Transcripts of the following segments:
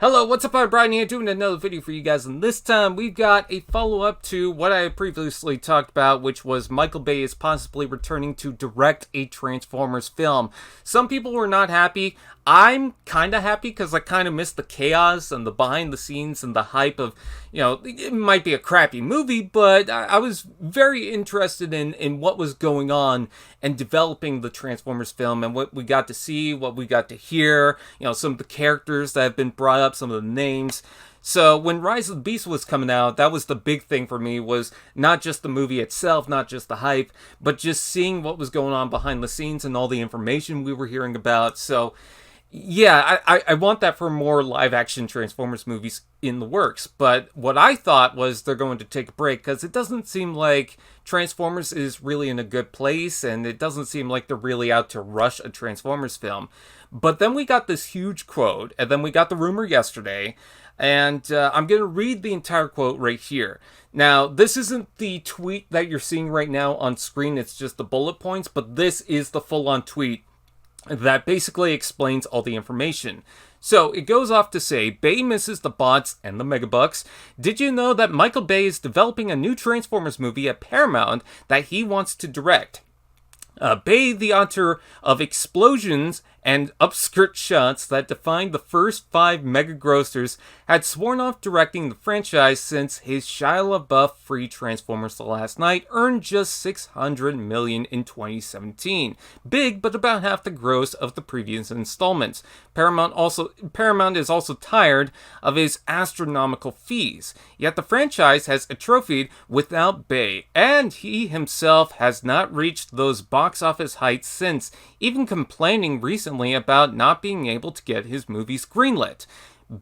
Hello, what's up? I'm Brian here doing another video for you guys, and this time we've got a follow-up to what I previously talked about, which was Michael Bay is possibly returning to direct a Transformers film. Some people were not happy. I'm kind of happy because I kind of missed the chaos and the behind the scenes and the hype of, it might be a crappy movie, but I was very interested in what was going on and developing the Transformers film and what we got to see, what we got to hear, some of the characters that have been brought up, some of the names. So when Rise of the Beast was coming out, that was the big thing for me, was not just the movie itself, not just the hype, but just seeing what was going on behind the scenes and all the information we were hearing about. So yeah, I want that for more live-action Transformers movies in the works. But what I thought was they're going to take a break because it doesn't seem like Transformers is really in a good place, and it doesn't seem like they're really out to rush a Transformers film. But then we got this huge quote, and then we got the rumor yesterday, and I'm going to read the entire quote right here. Now, this isn't the tweet that you're seeing right now on screen, it's just the bullet points, but this is the full-on tweet that basically explains all the information. So it goes off to say, Bay misses the bots and the megabucks. Did you know that Michael Bay is developing a new Transformers movie at Paramount that he wants to direct? Bay, the author of Explosions and Upskirt Shots that defined the first 5 mega grossers, had sworn off directing the franchise since his Shia LaBeouf free Transformers The Last Night earned just $600 million in 2017. Big, but about half the gross of the previous installments. Paramount is also tired of his astronomical fees, yet the franchise has atrophied without Bay, and he himself has not reached those box office heights since, even complaining recently about not being able to get his movies greenlit.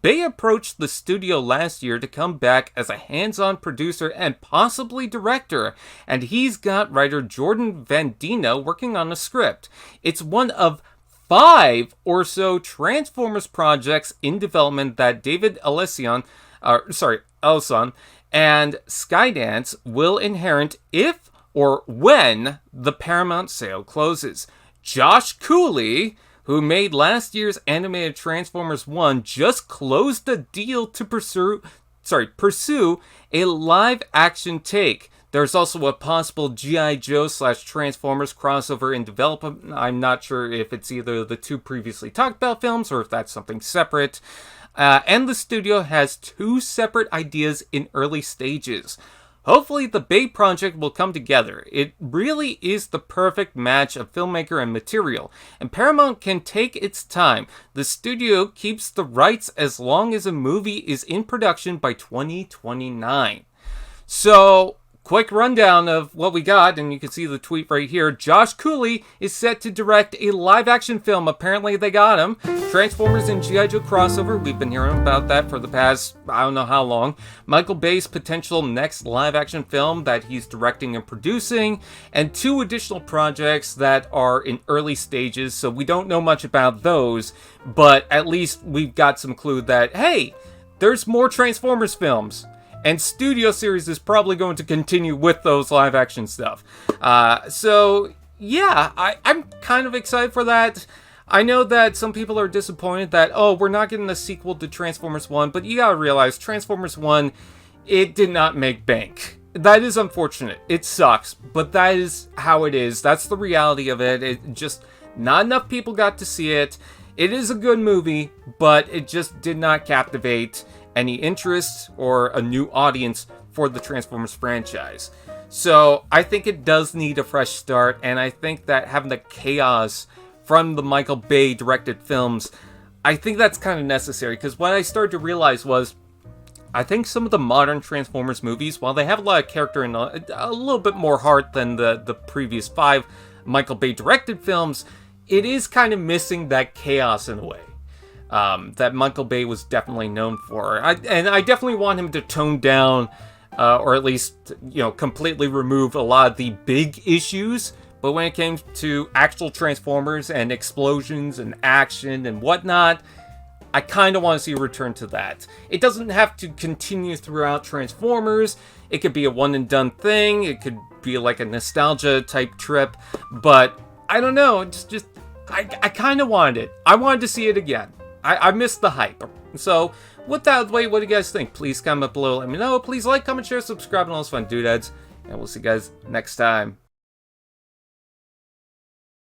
Bay approached the studio last year to come back as a hands-on producer and possibly director, and he's got writer Jordan Vandina working on a script. It's one of 5 or so Transformers projects in development that David Ellison and Skydance will inherit if or when the Paramount sale closes. Josh Cooley, who made last year's animated Transformers 1, just closed a deal to pursue a live-action take. There's also a possible G.I.Joe / Transformers crossover in development. I'm not sure if it's either the 2 previously talked about films or if that's something separate. And the studio has 2 separate ideas in early stages. Hopefully the Bay project will come together. It really is the perfect match of filmmaker and material, and Paramount can take its time. The studio keeps the rights as long as a movie is in production by 2029. So, quick rundown of what we got, and you can see the tweet right here. Josh Cooley is set to direct a live-action film. Apparently they got him. Transformers and G.I.Joe crossover. We've been hearing about that for the past, I don't know how long. Michael Bay's potential next live-action film that he's directing and producing. And 2 additional projects that are in early stages, so we don't know much about those. But at least we've got some clue that, hey, there's more Transformers films. And Studio Series is probably going to continue with those live-action stuff. So, yeah, I'm kind of excited for that. I know that some people are disappointed that, we're not getting a sequel to Transformers 1, but you gotta realize, Transformers 1, it did not make bank. That is unfortunate. It sucks, but that is how it is. That's the reality of it. It just, not enough people got to see it. It is a good movie, but it just did not captivate any interest or a new audience for the Transformers franchise. So I think it does need a fresh start, and I think that having the chaos from the Michael Bay directed films, I think that's kind of necessary, because what I started to realize was, I think some of the modern Transformers movies, while they have a lot of character and a little bit more heart than the previous 5 Michael Bay directed films, it is kind of missing that chaos in a way. That Michael Bay was definitely known for. And I definitely want him to tone down, or at least, completely remove a lot of the big issues. But when it came to actual Transformers and explosions and action and whatnot, I kind of want to see a return to that. It doesn't have to continue throughout Transformers. It could be a one-and-done thing. It could be like a nostalgia-type trip. But, I don't know, it's just I kind of wanted it. I wanted to see it again. I missed the hype. So, with that out of the way, what do you guys think? Please comment below, let me know. Please like, comment, share, subscribe, and all those fun doodads. And we'll see you guys next time.